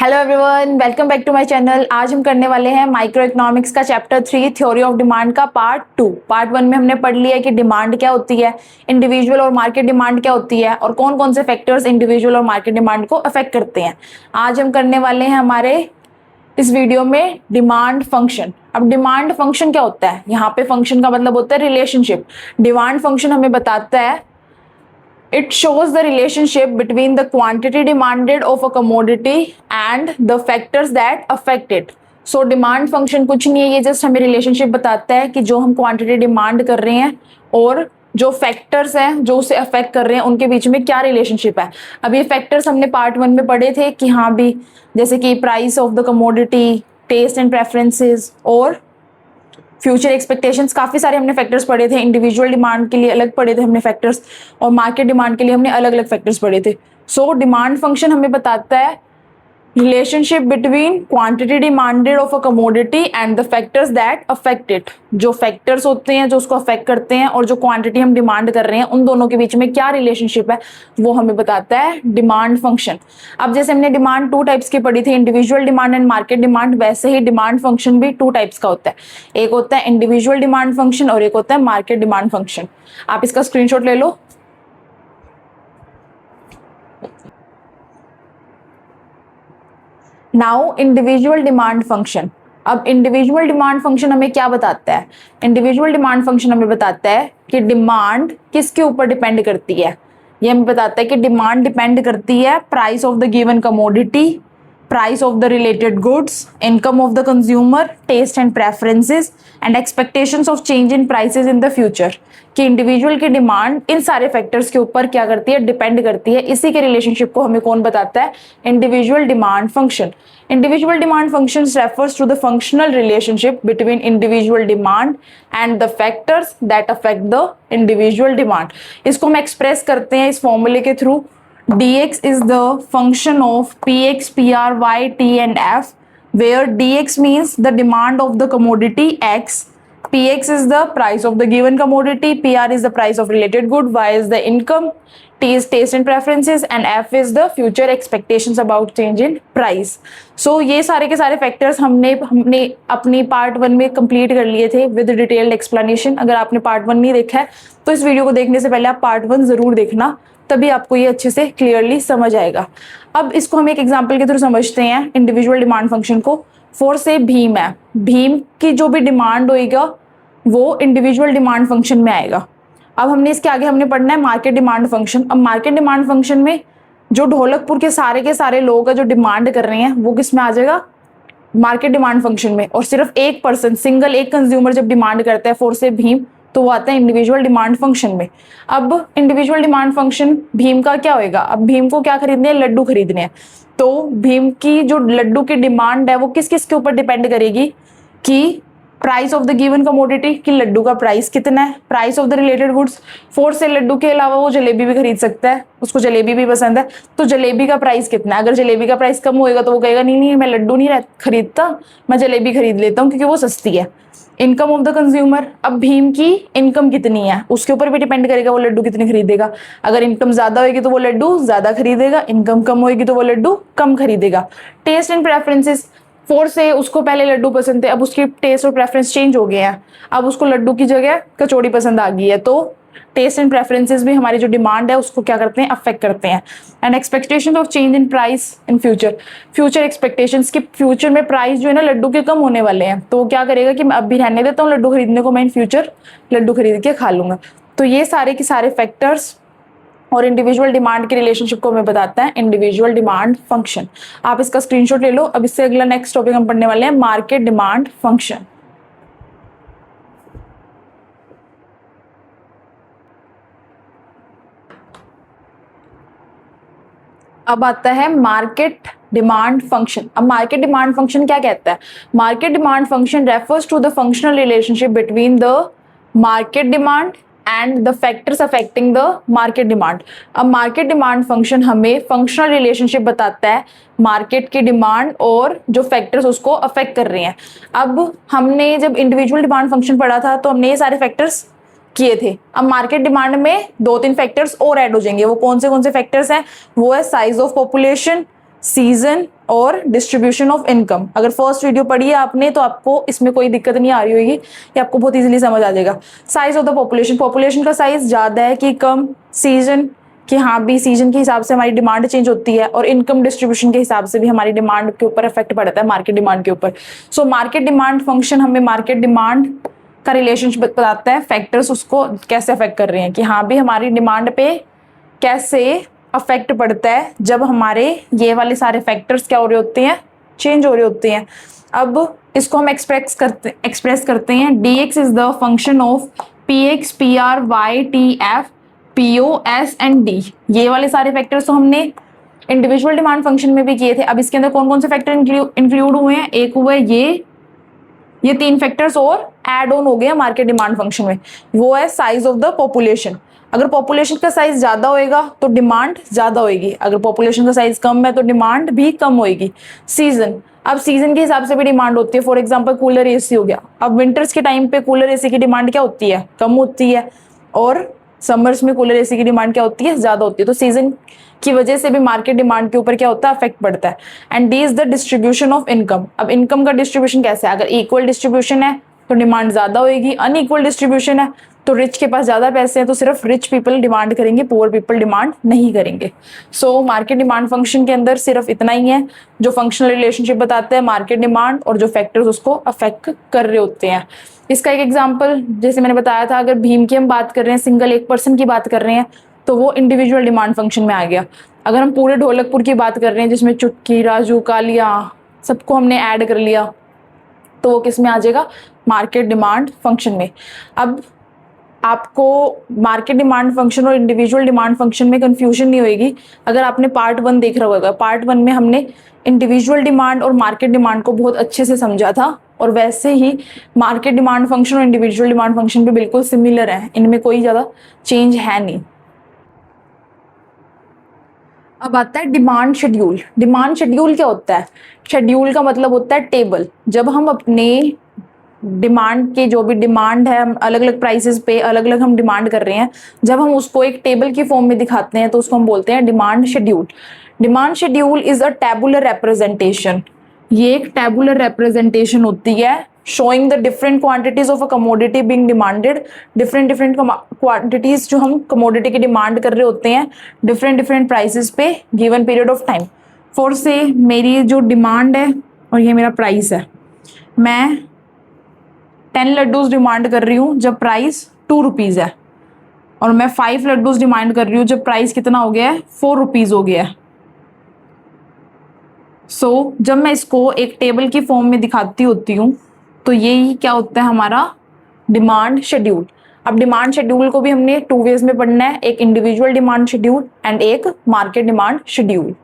Hello everyone, welcome back to my channel. आज हम करने वाले हैं माइक्रो इकोनॉमिक्स का चैप्टर 3 थ्योरी ऑफ डिमांड का पार्ट 2। पार्ट 1 में हमने पढ़ लिया कि डिमांड क्या होती है, इंडिविजुअल और मार्केट डिमांड क्या होती है और कौन कौन से फैक्टर्स इंडिविजुअल और मार्केट डिमांड को अफेक्ट करते हैं। आज हम करने वाले हैं हमारे इस वीडियो में डिमांड फंक्शन। अब डिमांड फंक्शन क्या होता है, यहाँ पे फंक्शन का मतलब होता है रिलेशनशिप। डिमांड फंक्शन हमें बताता है it shows the relationship between the quantity demanded of a commodity and the factors that affect it. So demand function कुछ नहीं है, ये जस्ट हमें रिलेशनशिप बताता है कि जो हम क्वांटिटी डिमांड कर रहे हैं और जो फैक्टर्स हैं जो उसे अफेक्ट कर रहे हैं उनके बीच में क्या रिलेशनशिप है। अब ये फैक्टर्स हमने पार्ट 1 में पढ़े थे कि हाँ भी, जैसे कि price of the commodity, taste and preferences और फ्यूचर एक्सपेक्टेशंस, काफी सारे हमने फैक्टर्स पढ़े थे। इंडिविजुअल डिमांड के लिए अलग पढ़े थे हमने फैक्टर्स और मार्केट डिमांड के लिए हमने अलग अलग फैक्टर्स पढ़े थे। सो डिमांड फंक्शन हमें बताता है relationship between quantity demanded of a commodity and the factors that affect it. जो फैक्टर्स होते हैं जो उसको अफेक्ट करते हैं और जो क्वांटिटी हम डिमांड कर रहे हैं उन दोनों के बीच में क्या रिलेशनशिप है वो हमें बताता है डिमांड फंक्शन। अब जैसे हमने डिमांड 2 टाइप्स की पढ़ी थी, individual demand and market demand, वैसे ही डिमांड फंक्शन भी 2 टाइप्स का होता है। एक होता है इंडिविजुअल डिमांड फंक्शन और एक होता है मार्केट डिमांड फंक्शन। आप इसका स्क्रीनशॉट ले लो। Now individual demand function. अब इंडिविजुअल डिमांड फंक्शन हमें क्या बताता है? इंडिविजुअल डिमांड फंक्शन हमें बताता है कि डिमांड किसके ऊपर डिपेंड करती है। ये हमें बताता है कि डिमांड डिपेंड करती है price of the given commodity, price of the related goods, income of the consumer, taste and preferences and expectations of change in prices in the future. कि इंडिविजुअल की डिमांड इन सारे फैक्टर्स के ऊपर क्या करती है, डिपेंड करती है। इसी के रिलेशनशिप को हमें कौन बताता है? Individual demand function. Individual demand function refers to the functional relationship between individual demand and the factors that affect the individual demand. इसको हम एक्सप्रेस करते हैं इस फॉर्मूले के through. dx is the function of px, pr, y, t and f, where dx means the demand of the commodity x, px is the price of the given commodity, pr is the price of related good, y is the income, t is taste and preferences and f is the future expectations about change in price. So ये सारे के सारे factors हमने अपनी part 1 में complete कर लिए थे विद डिटेल्ड एक्सप्लेनेशन। अगर आपने पार्ट 1 नहीं देखा है तो इस वीडियो को देखने से पहले आप पार्ट 1 जरूर देखना, तभी आपको ये अच्छे से क्लियरली समझ आएगा। अब इसको हम एक एग्जांपल के थ्रू समझते हैं इंडिविजुअल डिमांड फंक्शन को। फॉर से भीम है, भीम की जो भी डिमांड होएगा वो इंडिविजुअल डिमांड फंक्शन में आएगा। अब हमने इसके आगे हमने पढ़ना है मार्केट डिमांड फंक्शन। अब मार्केट डिमांड फंक्शन में जो ढोलकपुर के सारे लोग हैं जो डिमांड कर रहे हैं वो किस में आ जाएगा? मार्केट डिमांड फंक्शन में। और सिर्फ एक पर्सन, सिंगल एक कंज्यूमर जब डिमांड करता है फॉर से भीम तो वो आता है इंडिविजुअल डिमांड फंक्शन में। अब इंडिविजुअल डिमांड फंक्शन भीम का क्या होएगा? अब भीम को क्या खरीदने हैं? लड्डू खरीदने हैं। तो भीम की जो लड्डू की डिमांड है वो किस किस के ऊपर डिपेंड करेगी कि price of the given commodity, कि लड्डू का प्राइस कितना है, price of the related goods. Four से लड्डू के अलावा वो जलेबी भी खरीद सकता है, उसको जलेबी भी पसंद है, तो जलेबी का प्राइस कितना है। अगर जलेबी का प्राइस कम होएगा तो वो कहेगा नहीं नहीं मैं लड्डू नहीं खरीदता, मैं जलेबी खरीद लेता हूँ क्योंकि वो सस्ती है। Income of the consumer. अब भीम की इनकम कितनी है उसके ऊपर भी डिपेंड करेगा वो लड्डू कितने खरीदेगा। अगर इनकम ज्यादा होगी तो वो लड्डू ज्यादा खरीदेगा, इनकम कम होगी तो वो लड्डू कम खरीदेगा। Test and preferences. फोर से उसको पहले लड्डू पसंद थे, अब उसकी टेस्ट और प्रेफरेंस चेंज हो गए हैं, अब उसको लड्डू की जगह कचौड़ी पसंद आ गई है। तो टेस्ट एंड प्रेफरेंसेस भी हमारी जो डिमांड है उसको क्या करते हैं? अफेक्ट करते हैं। And expectation of change in price in future. Future expectations की फ्यूचर में प्राइस जो है ना लड्डू के कम होने वाले हैं, तो क्या करेगा कि मैं अब भी रहने देता हूँ लड्डू खरीदने को, मैं इन फ्यूचर लड्डू खरीद के खा लूंगा। तो ये सारे के सारे फैक्टर्स और इंडिविजुअल डिमांड के रिलेशनशिप को हमें बताता है इंडिविजुअल डिमांड फंक्शन। आप इसका स्क्रीनशॉट ले लो। अब इससे अगला नेक्स्ट टॉपिक हम पढ़ने वाले हैं मार्केट डिमांड फंक्शन। अब आता है मार्केट डिमांड फंक्शन। अब मार्केट डिमांड फंक्शन क्या कहता है? Market demand function refers to the functional relationship between the market demand and the factors affecting the market demand. अब मार्केट डिमांड फंक्शन हमें functional relationship बताता है मार्केट की demand और जो फैक्टर्स उसको अफेक्ट कर रहे हैं। अब हमने जब इंडिविजुअल डिमांड फंक्शन पढ़ा था तो हमने ये सारे फैक्टर्स किए थे। अब मार्केट डिमांड में 2-3 फैक्टर्स और ऐड हो जाएंगे। वो कौन से फैक्टर्स हैं? वो है साइज ऑफ पॉपुलेशन, सीजन और डिस्ट्रीब्यूशन ऑफ इनकम। अगर फर्स्ट वीडियो पढ़ी है आपने तो आपको इसमें कोई दिक्कत नहीं आ रही होगी, ये आपको बहुत इजीली समझ आ जाएगा। Size of the population, population का साइज ज़्यादा है कि कम, सीजन कि हाँ भी सीजन के हिसाब से हमारी डिमांड चेंज होती है, और इनकम डिस्ट्रीब्यूशन के हिसाब से भी हमारी डिमांड के ऊपर इफेक्ट पड़ता है, मार्केट डिमांड के ऊपर। सो मार्केट डिमांड फंक्शन हमें मार्केट डिमांड का रिलेशनशिप बताता है, फैक्टर्स उसको कैसे अफेक्ट कर रहे हैं कि हाँ भी हमारी डिमांड पे कैसे अफेक्ट पड़ता है जब हमारे ये वाले सारे फैक्टर्स क्या हो रहे होते हैं, चेंज हो रहे होते हैं। अब इसको हम एक्सप्रेस करते हैं, dx is the function of px, pr, y, t, f, po, s and d। ये वाले सारे फैक्टर्स तो हमने इंडिविजुअल डिमांड फंक्शन में भी किए थे। अब इसके अंदर कौन कौन से फैक्टर इंक्लूड हुए हैं, एक हुआ है ये 3 फैक्टर्स और ऐड ऑन हो गया मार्केट डिमांड फंक्शन में, वो है साइज ऑफ द पॉपुलेशन। अगर पॉपुलेशन का साइज ज्यादा होएगा तो डिमांड ज्यादा होएगी, अगर पॉपुलेशन का साइज कम है तो डिमांड भी कम होएगी। सीजन, अब सीजन के हिसाब से भी डिमांड होती है। फॉर एग्जांपल कूलर एसी हो गया, अब विंटर्स के टाइम पे कूलर एसी की डिमांड क्या होती है, कम होती है, और समर्स में कूलर एसी की डिमांड क्या होती है, ज्यादा होती है। तो सीजन की वजह से भी मार्केट डिमांड के ऊपर क्या होता है, इफेक्ट पड़ता है। And D is the distribution of income. अब इनकम का डिस्ट्रीब्यूशन कैसे है, अगर इक्वल डिस्ट्रीब्यूशन है तो डिमांड ज्यादा होगी, अनइक्वल डिस्ट्रीब्यूशन है तो रिच के पास ज्यादा पैसे हैं तो सिर्फ रिच पीपल डिमांड करेंगे, पुअर पीपल डिमांड नहीं करेंगे। सो मार्केट डिमांड फंक्शन के अंदर सिर्फ इतना ही है जो फंक्शनल रिलेशनशिप बताते हैं मार्केट डिमांड और जो फैक्टर्स उसको अफेक्ट कर रहे होते हैं। इसका एक एग्जाम्पल जैसे मैंने बताया था, अगर भीम की हम बात कर रहे हैं, सिंगल एक पर्सन की बात कर रहे हैं तो वो इंडिविजुअल डिमांड फंक्शन में आ गया। अगर हम पूरे ढोलकपुर की बात कर रहे हैं जिसमें चुटकी, राजू, कालिया सबको हमने ऐड कर लिया तो वो किस में आ जाएगा, मार्केट डिमांड फंक्शन में। अब आपको मार्केट डिमांड फंक्शन और इंडिविजुअल डिमांड फंक्शन में कंफ्यूजन नहीं होगी अगर आपने पार्ट 1 देख रहा होगा। पार्ट 1 में हमने इंडिविजुअल डिमांड और मार्केट डिमांड को बहुत अच्छे से समझा था, और वैसे ही मार्केट डिमांड फंक्शन और इंडिविजुअल डिमांड फंक्शन भी बिल्कुल सिमिलर है, इनमें कोई ज़्यादा चेंज है नहीं। अब आता है डिमांड शेड्यूल। डिमांड शेड्यूल क्या होता है, शेड्यूल का मतलब होता है टेबल। जब हम अपने डिमांड के जो भी डिमांड है, हम अलग अलग प्राइसेस पे अलग अलग हम डिमांड कर रहे हैं, जब हम उसको एक टेबल की फॉर्म में दिखाते हैं तो उसको हम बोलते हैं demand schedule. Demand schedule is a tabular representation, ये एक टेबुलर रिप्रेजेंटेशन होती है showing the different quantities of a commodity being demanded. Different quantities जो हम कमोडिटी की डिमांड कर रहे होते हैं डिफरेंट प्राइसेस पे given period of time. For से मेरी जो डिमांड है और ये मेरा प्राइस है, मैं 10 लड्डूज डिमांड कर रही हूँ जब प्राइस 2 रुपीज है, और मैं 5 लड्डूज डिमांड कर रही हूँ जब प्राइस कितना हो गया है, 4 रुपीज हो गया है। सो जब मैं इसको एक टेबल की फॉर्म में दिखाती होती हूँ तो यही क्या होता है, हमारा डिमांड शेड्यूल। अब डिमांड शेड्यूल को भी हमने 2 वेज में पढ़ना है, एक इंडिविजुअल डिमांड शेड्यूल एंड एक मार्केट डिमांड शेड्यूल।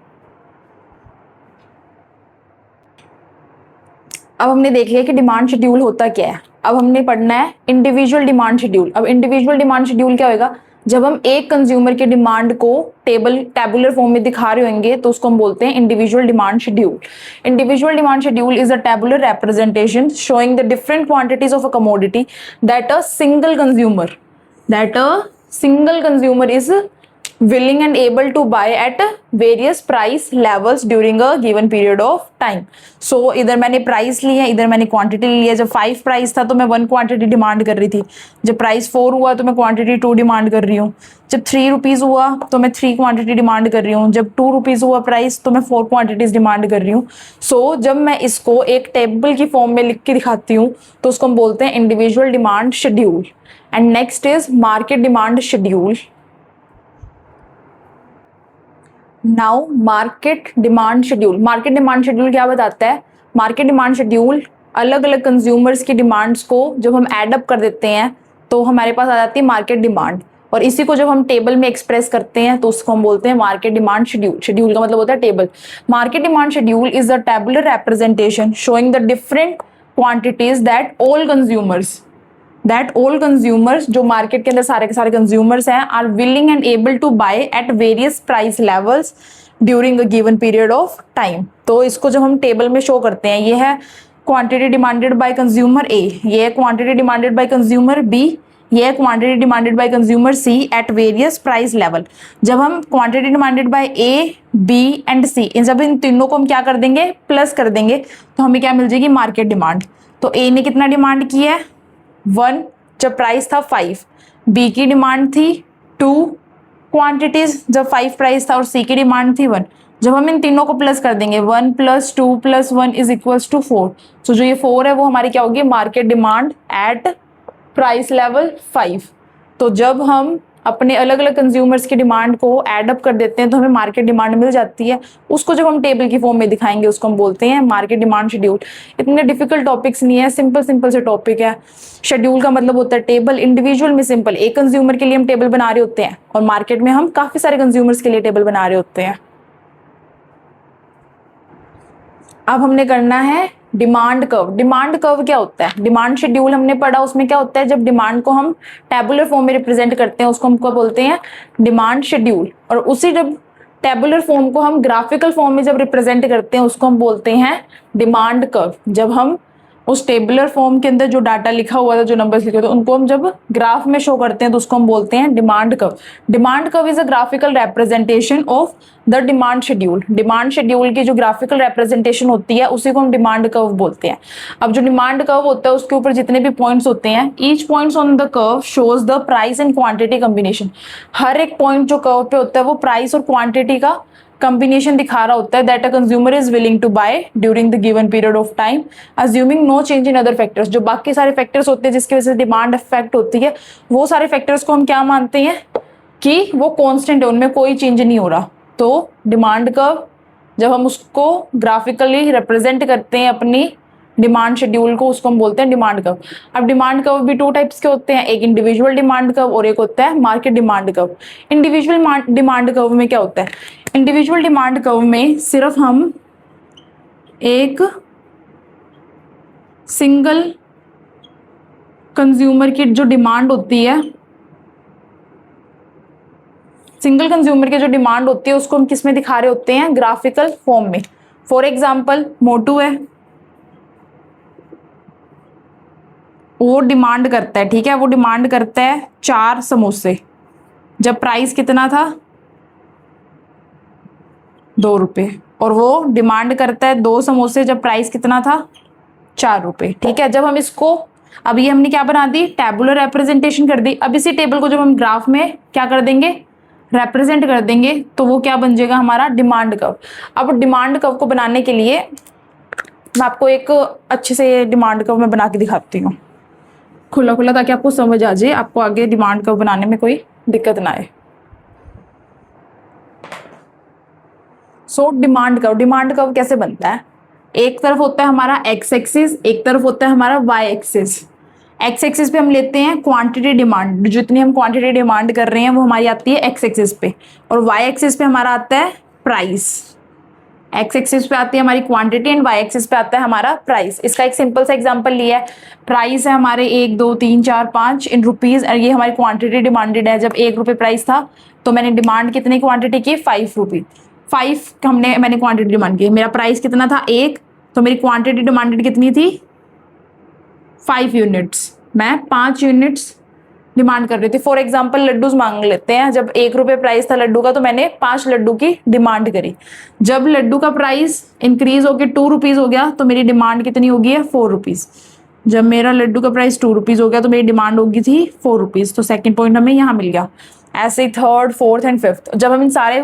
अब हमने देख लिया कि डिमांड शेड्यूल होता क्या है, अब हमने पढ़ना है इंडिविजुअल डिमांड शेड्यूल। अब इंडिविजुअल डिमांड शेड्यूल क्या होगा, जब हम एक कंज्यूमर के डिमांड को टेबुलर फॉर्म में दिखा रहे होंगे तो उसको हम बोलते हैं individual demand schedule. Individual demand schedule is a tabular representation showing the different quantities of a commodity that a single consumer is willing and able to buy at various price levels during a given period of time. So इधर मैंने price ली है, इधर मैंने quantity ली है। जब 5 price था तो मैं 1 क्वांटिटी डिमांड कर रही थी, जब प्राइस 4 हुआ तो मैं क्वांटिटी 2 डिमांड कर रही हूँ, जब 3 रुपीज हुआ तो मैं 3 क्वांटिटी डिमांड कर रही हूँ, जब 2 रुपीज हुआ प्राइस तो मैं 4 क्वांटिटीज डिमांड कर रही हूँ। सो जब मैं इसको एक टेबल की फॉर्म में लिख के दिखाती हूँ तो उसको हम बोलते हैं individual demand schedule. And next is market demand schedule. Now market demand schedule, market demand schedule क्या बताता है, मार्केट डिमांड शेड्यूल अलग अलग कंज्यूमर्स की डिमांड्स को जब हम एड अप कर देते हैं तो हमारे पास आ जाती है मार्केट डिमांड, और इसी को जब हम टेबल में एक्सप्रेस करते हैं तो उसको हम बोलते हैं मार्केट डिमांड शेड्यूल। शेड्यूल का मतलब होता है table. Market demand schedule is the tabular representation showing the different quantities that all consumers जो मार्केट के अंदर सारे के सारे कंज्यूमर्स हैं are willing and able to buy at various price levels during a given period of time. तो इसको जब हम टेबल में शो करते हैं, ये है quantity demanded by consumer A, ये है quantity demanded by consumer B, ये है quantity demanded by consumer C at various price level. जब हम quantity demanded by A, B and C, इन तीनों को हम क्या कर देंगे, प्लस कर देंगे, तो हमें क्या मिल जाएगी, मार्केट डिमांड। तो ए ने कितना डिमांड की है, 1 जब प्राइस था 5, बी की डिमांड थी 2 क्वांटिटीज जब 5 प्राइस था, और सी की डिमांड थी 1। जब हम इन तीनों को प्लस कर देंगे 1 + 2 + 1 इज इक्वल्स टू 4। तो जो ये 4 है वो हमारी क्या होगी, market demand at price level 5। तो जब हम अपने अलग अलग कंज्यूमर्स की डिमांड को ऐड अप कर देते हैं तो हमें मार्केट डिमांड मिल जाती है। उसको जब हम टेबल की फॉर्म में दिखाएंगे उसको हम बोलते हैं मार्केट डिमांड शेड्यूल। इतने डिफिकल्ट टॉपिक्स नहीं है, सिंपल सिंपल से टॉपिक है। शेड्यूल का मतलब होता है टेबल, इंडिविजुअल में सिंपल, एक कंज्यूमर के लिए हम टेबल बना रहे होते हैं और मार्केट में हम काफी सारे कंज्यूमर्स के लिए टेबल बना रहे होते हैं। अब हमने करना है डिमांड कर्व। डिमांड कर्व क्या होता है, डिमांड शेड्यूल हमने पढ़ा, उसमें क्या होता है, जब डिमांड को हम टेबुलर फॉर्म में रिप्रेजेंट करते हैं उसको हम क्या बोलते हैं, डिमांड शेड्यूल। और उसी जब टेबुलर फॉर्म को हम ग्राफिकल फॉर्म में जब रिप्रेजेंट करते हैं उसको हम बोलते हैं डिमांड कर्व। जब हम उस टेबुलर फॉर्म के अंदर जो डाटा लिखा हुआ था, जो नंबर्स लिखे थे, उनको हम जब ग्राफ में शो करते हैं तो उसको हम बोलते हैं demand curve. Demand curve is a graphical representation of the demand schedule. Demand schedule की जो ग्राफिकल रिप्रेजेंटेशन होती है उसी को हम डिमांड कर्व बोलते हैं। अब जो डिमांड कर्व होता है उसके ऊपर जितने भी पॉइंट्स होते हैं, each points on the curve shows the price and quantity combination. हर एक पॉइंट जो कर्व पे होता है वो प्राइस और क्वांटिटी का कॉम्बिनेशन दिखा रहा होता है that a consumer is willing to buy during the given period of time, assuming no change in other factors. जो बाकी सारे फैक्टर्स होते हैं जिसकी वजह से डिमांड अफेक्ट होती है, वो सारे फैक्टर्स को हम क्या मानते हैं कि वो कांस्टेंट है, उनमें कोई चेंज नहीं हो रहा। तो डिमांड कर्व जब हम उसको ग्राफिकली रिप्रेजेंट करते हैं अपनी डिमांड शेड्यूल को, उसको हम बोलते हैं डिमांड कर्व। अब डिमांड कर्व भी 2 टाइप्स के होते हैं, एक इंडिविजुअल डिमांड कर्व और एक होता है market demand curve. Individual demand curve में क्या होता है, इंडिविजुअल डिमांड कर्व में सिर्फ हम एक सिंगल कंज्यूमर की जो डिमांड होती है, सिंगल कंज्यूमर की जो डिमांड होती है उसको हम किस में दिखा रहे होते हैं, ग्राफिकल फॉर्म में। फॉर एग्जाम्पल मोटू है, वो डिमांड करता है, ठीक है, वो डिमांड करता है 4 समोसे जब प्राइस कितना था, 2 रुपए, और वो डिमांड करता है 2 समोसे जब प्राइस कितना था, 4 रुपए। ठीक है, जब हम इसको, अब ये हमने क्या बना दी, टेबुलर रिप्रेजेंटेशन कर दी। अब इसी टेबल को जब हम ग्राफ में क्या कर देंगे, रिप्रेजेंट कर देंगे, तो वो क्या बन जाएगा, हमारा डिमांड कर्व। अब डिमांड कर्व को बनाने के लिए मैं आपको एक अच्छे से डिमांड कर्व में बना के दिखाती हूँ, खुला खुला, ताकि आपको समझ आ जाए, आपको आगे डिमांड कर्व बनाने में कोई दिक्कत ना आए। सो डिमांड कर्व कैसे बनता है, एक तरफ होता है हमारा एक्स एक्सिस, एक तरफ होता है हमारा वाई एक्सिस। एक्स एक्सिस पे हम लेते हैं क्वांटिटी डिमांड, जितनी हम क्वांटिटी डिमांड कर रहे हैं वो हमारी आती है एक्स एक्सिस पे, और वाई एक्सिस पे हमारा आता है प्राइस। एक्स एक्सिस पे आती है हमारी क्वांटिटी एंड वाई एक्सिस पे आता है हमारा प्राइस। इसका एक सिंपल सा एग्जांपल लिया है, प्राइस है हमारे 1 2 3 4 5 इन रुपीज, और ये हमारी क्वांटिटी डिमांडेड है। जब 1 रुपये प्राइस था तो मैंने डिमांड कितनी क्वांटिटी की, 5 रुपये, 5 मैंने क्वांटिटी डिमांड की। मेरा प्राइस कितना था 1, तो मेरी क्वांटिटी डिमांडेड कितनी थी 5 यूनिट्स, मैं 5 यूनिट्स डिमांड कर रही थी। फॉर एग्जाम्पल लड्डूज मांग लेते हैं, जब 1 रुपये प्राइस था लड्डू का तो मैंने 5 लड्डू की डिमांड करी। जब लड्डू का प्राइस इंक्रीज होकर 2 रुपीज हो गया तो मेरी डिमांड कितनी होगी है, 4 रुपीज। जब मेरा लड्डू का प्राइस 2 रुपीज हो गया तो मेरी डिमांड होगी थी 4 रुपीज। तो सेकेंड पॉइंट हमें यहाँ मिल गया। ऐसे ही थर्ड, फोर्थ एंड फिफ्थ, जब हम इन सारे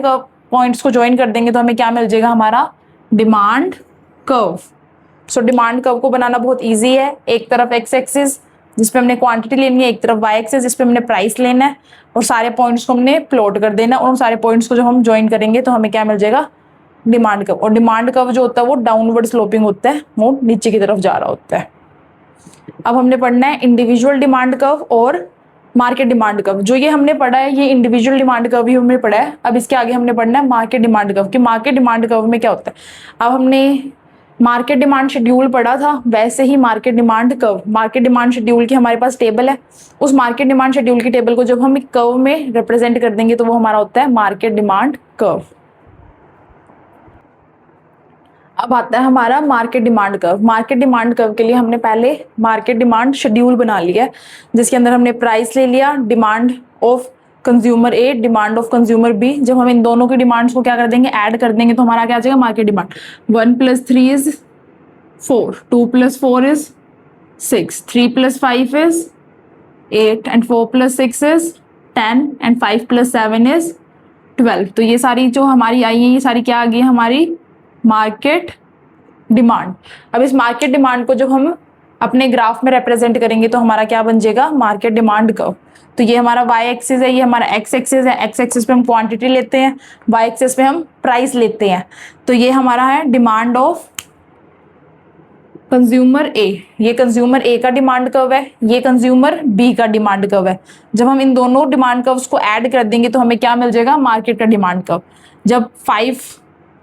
पॉइंट्स को ज्वाइन कर देंगे तो हमें क्या मिल जाएगा, हमारा demand curve. So demand curve को बनाना बहुत ईजी है, एक तरफ एक्स एक्सिस जिसपे हमने क्वांटिटी लेनी है, एक तरफ वाई एक्सिस जिसपे हमने प्राइस लेना है, और सारे पॉइंट्स को हमने प्लॉट कर देना है, और उन सारे पॉइंट्स को जब हम ज्वाइन करेंगे तो हमें क्या मिल जाएगा, डिमांड कर्व। और डिमांड कर्व जो होता है वो डाउनवर्ड स्लोपिंग होता है, वो नीचे की तरफ जा रहा होता है। अब हमने पढ़ना है इंडिविजुअल डिमांड कर्व और मार्केट डिमांड कर्व। जो ये हमने पढ़ा है ये इंडिविजुअल डिमांड कर्व ही हमने पढ़ा है। अब इसके आगे हमने पढ़ना है मार्केट डिमांड कर्व, कि मार्केट डिमांड कर्व में क्या होता है। अब हमने मार्केट डिमांड शेड्यूल पढ़ा था, वैसे ही market demand curve, market demand schedule की हमारे पास टेबल है, उस मार्केट डिमांड शेड्यूल की टेबल को जब हम एक कर्व में रिप्रेजेंट कर देंगे तो वो हमारा होता है मार्केट डिमांड कर्व। अब आता है हमारा market demand curve. Market demand curve के लिए हमने पहले मार्केट डिमांड शेड्यूल बना लिया है, जिसके अंदर हमने प्राइस ले लिया, demand of consumer A, demand of consumer B. जब हम इन दोनों की डिमांड्स को क्या कर देंगे, ऐड कर देंगे, तो हमारा क्या आ जाएगा market demand. 1 + 3 is 4, 2 + 4 is 6, 3 + 5 is 8 and 4 + 6 is 10 and 5 + 7 is 12। तो ये सारी जो हमारी आई है, ये सारी क्या आ गई हमारी मार्केट डिमांड। अब इस मार्केट डिमांड को जब हम अपने ग्राफ में रिप्रेजेंट करेंगे तो हमारा क्या बन जाएगा, मार्केट डिमांड कर्व। तो ये हमारा y एक्सिस है, ये हमारा x एक्सिस है। x एक्सिस पे हम क्वांटिटी लेते हैं, y एक्सिस पे हम प्राइस लेते हैं। तो ये हमारा है डिमांड ऑफ कंज्यूमर ए, ये कंज्यूमर ए का डिमांड कर्व है, ये कंज्यूमर बी का डिमांड कर्व है। जब हम इन दोनों डिमांड कर्व्स को ऐड कर देंगे तो हमें क्या मिल जाएगा, मार्केट का डिमांड कर्व। जब 5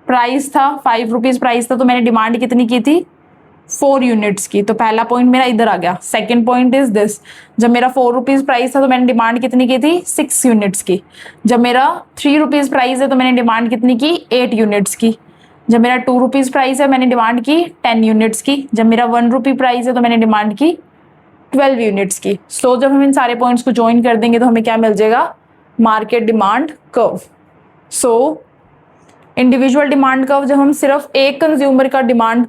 प्राइस था, 5 रुपीज प्राइस था, तो मैंने डिमांड कितनी की थी, 4 यूनिट्स की। तो पहला पॉइंट मेरा इधर आ गया। सेकंड पॉइंट इज दिस, जब मेरा 4 रुपीज प्राइस था तो मैंने डिमांड कितनी की थी, 6 यूनिट्स की। जब मेरा 3 रुपीज प्राइस है तो मैंने डिमांड कितनी की, 8 यूनिट्स की। जब मेरा 2 रुपीज प्राइस है मैंने डिमांड की 10 यूनिट्स की। जब मेरा 1 रुपी प्राइस है तो मैंने डिमांड की 12 यूनिट्स की। सो जब हम इन सारे पॉइंट्स को ज्वाइन कर देंगे तो हमें क्या मिल जाएगा, market demand curve. So individual demand curve जब हम सिर्फ एक कंज्यूमर का डिमांड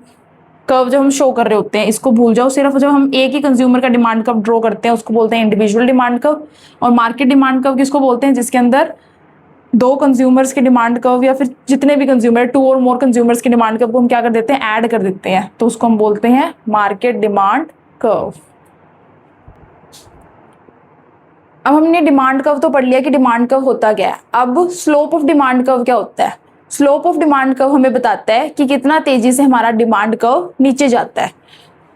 कर्व जब हम शो कर रहे होते हैं, इसको भूल जाओ, सिर्फ जब हम एक ही कंज्यूमर का डिमांड कर्व ड्रॉ करते हैं उसको बोलते हैं इंडिविजुअल डिमांड कर्व। और मार्केट डिमांड कर्व किसको बोलते हैं, जिसके अंदर 2 कंज्यूमर्स के डिमांड कर्व या फिर जितने भी कंज्यूमर, 2 और मोर कंज्यूमर्स के डिमांड कर्व को हम क्या कर देते हैं, ऐड कर देते हैं, तो उसको हम बोलते हैं मार्केट डिमांड कर्व। अब हमने डिमांड कर्व तो पढ़ लिया कि डिमांड कर्व होता क्या है। अब स्लोप ऑफ डिमांड कर्व क्या होता है। स्लोप ऑफ डिमांड कर्व हमें बताता है कि कितना तेजी से हमारा डिमांड कर्व नीचे जाता है।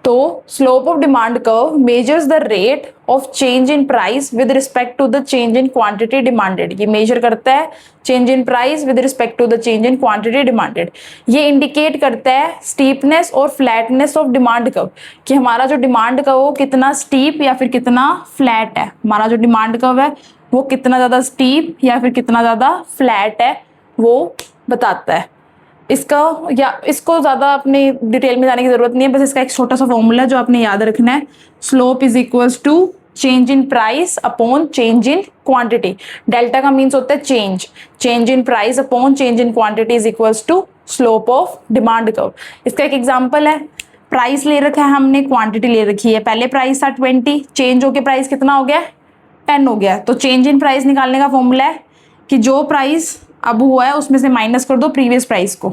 तो slope of demand curve measures the rate of change in price with respect to the change in quantity demanded. ये मेजर करता है change in price with respect to the change in quantity demanded. ये indicate करता है steepness और flatness of demand curve, कि हमारा जो डिमांड कर्व वो कितना स्टीप या फिर कितना फ्लैट है। हमारा जो डिमांड कर्व है वो कितना ज्यादा स्टीप या फिर कितना ज्यादा फ्लैट है वो बताता है। इसका या इसको ज्यादा अपने डिटेल में जाने की जरूरत नहीं है, बस इसका एक छोटा सा फॉर्मूला जो आपने याद रखना है, slope is equals to change in price upon change in quantity. Delta का मीन्स होता है change, change in price upon change in quantity is equals to slope of demand curve. इसका एक एग्जांपल है, प्राइस ले रखा है हमने, क्वांटिटी ले रखी है। पहले प्राइस था 20, चेंज होके प्राइस कितना हो गया, 10 हो गया। तो चेंज इन प्राइस निकालने का फॉर्मूला है कि जो प्राइस अब हुआ है उसमें से माइनस कर दो प्रीवियस प्राइस को।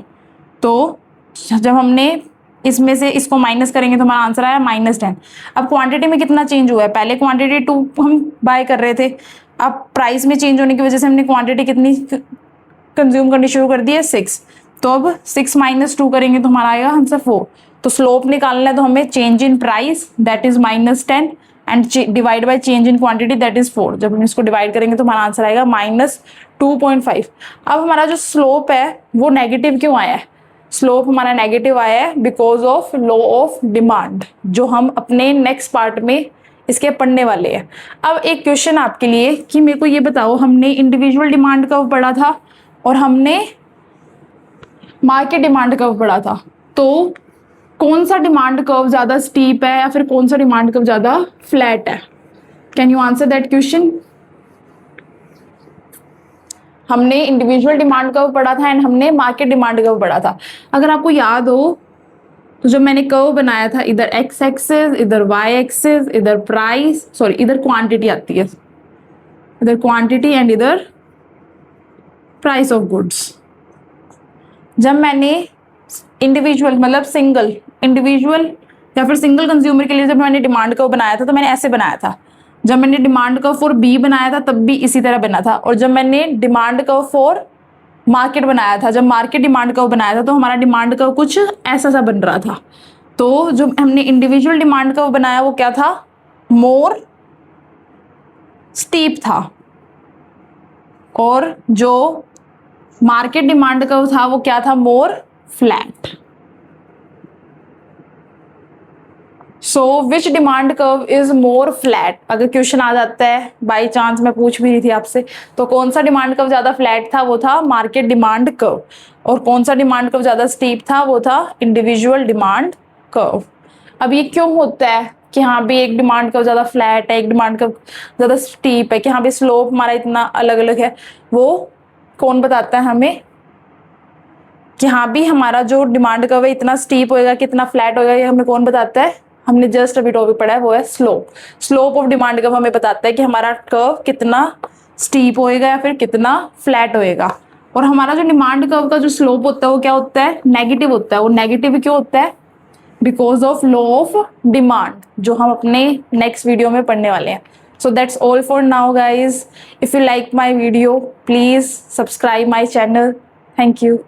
तो जब हमने इसमें से इसको माइनस करेंगे तो हमारा आंसर आया -10। अब क्वांटिटी में कितना चेंज हुआ है, पहले क्वांटिटी 2 हम बाय कर रहे थे, अब प्राइस में चेंज होने की वजह से हमने क्वांटिटी कितनी कंज्यूम करनी शुरू कर दी है, 6। तो अब 6 - 2 करेंगे तो हमारा आएगा आंसर 4। तो स्लोप निकालना है तो हमें change in price that is -10 and divide by change in quantity that is 4। जब हम इसको डिवाइड करेंगे तो हमारा आंसर आएगा -2.5। अब हमारा जो स्लोप है वो नेगेटिव क्यों आया है, स्लोप हमारा नेगेटिव आया है because of law of demand, जो हम अपने नेक्स्ट पार्ट में इसके पढ़ने वाले हैं। अब एक क्वेश्चन आपके लिए कि मेरे को ये बताओ, हमने इंडिविजुअल डिमांड कर्व पढ़ा था और हमने मार्केट डिमांड कर्व पढ़ा था, तो कौन सा डिमांड कर्व ज्यादा स्टीप है या फिर कौन सा डिमांड कर्व ज्यादा फ्लैट है? Can you answer that question? हमने इंडिविजुअल डिमांड कर्व पढ़ा था एंड हमने मार्केट डिमांड कर्व पढ़ा था। अगर आपको याद हो तो जब मैंने कर्व बनाया था, इधर एक्स एक्सिस, इधर वाई एक्सिस, इधर प्राइस, सॉरी इधर क्वांटिटी आती है, इधर क्वांटिटी एंड इधर प्राइस ऑफ गुड्स। जब मैंने इंडिविजुअल मतलब सिंगल इंडिविजुअल या फिर सिंगल कंज्यूमर के लिए जब मैंने डिमांड कर्व बनाया था तो मैंने ऐसे बनाया था। जब मैंने डिमांड कर्व फॉर बी बनाया था तब भी इसी तरह बना था, और जब मैंने डिमांड कर्व फॉर मार्केट बनाया था, जब मार्केट डिमांड कर्व बनाया था तो हमारा डिमांड कर्व कुछ ऐसा सा बन रहा था। तो जो हमने इंडिविजुअल डिमांड कर्व बनाया वो क्या था, मोर स्टीप था, और जो मार्केट डिमांड कर्व था वो क्या था, more flat. So which demand curve is more flat, अगर क्वेश्चन आ जाता है बाई चांस, मैं पूछ भी रही थी आपसे, तो कौन सा डिमांड कर्व ज्यादा फ्लैट था, वो था मार्केट डिमांड कर्व, और कौन सा डिमांड कर्व ज्यादा स्टीप था, वो था इंडिविजुअल डिमांड कर्व। अब ये क्यों होता है कि हाँ भी एक डिमांड कर्व ज्यादा फ्लैट है, एक डिमांड कर्व ज्यादा स्टीप है, कि हाँ भी स्लोप हमारा इतना अलग अलग है, वो कौन बताता है हमें कि हाँ भी हमारा जो डिमांड कर्व है इतना स्टीप होएगा, कितना फ्लैट होएगा, ये हमें कौन बताता है? हमने जस्ट अभी टॉपिक पढ़ा है, वो है slope. Slope of demand curve हमें बताता है कि हमारा कर्व कितना स्टीप होएगा या फिर कितना फ्लैट होएगा। और हमारा जो डिमांड कर्व का जो स्लोप होता है वो क्या होता है? नेगेटिव होता है। वो नेगेटिव क्यों होता है? Because of law of demand, जो हम अपने नेक्स्ट वीडियो में पढ़ने वाले हैं। So that's all for now, guys. If you like my video, please subscribe my channel. Thank you.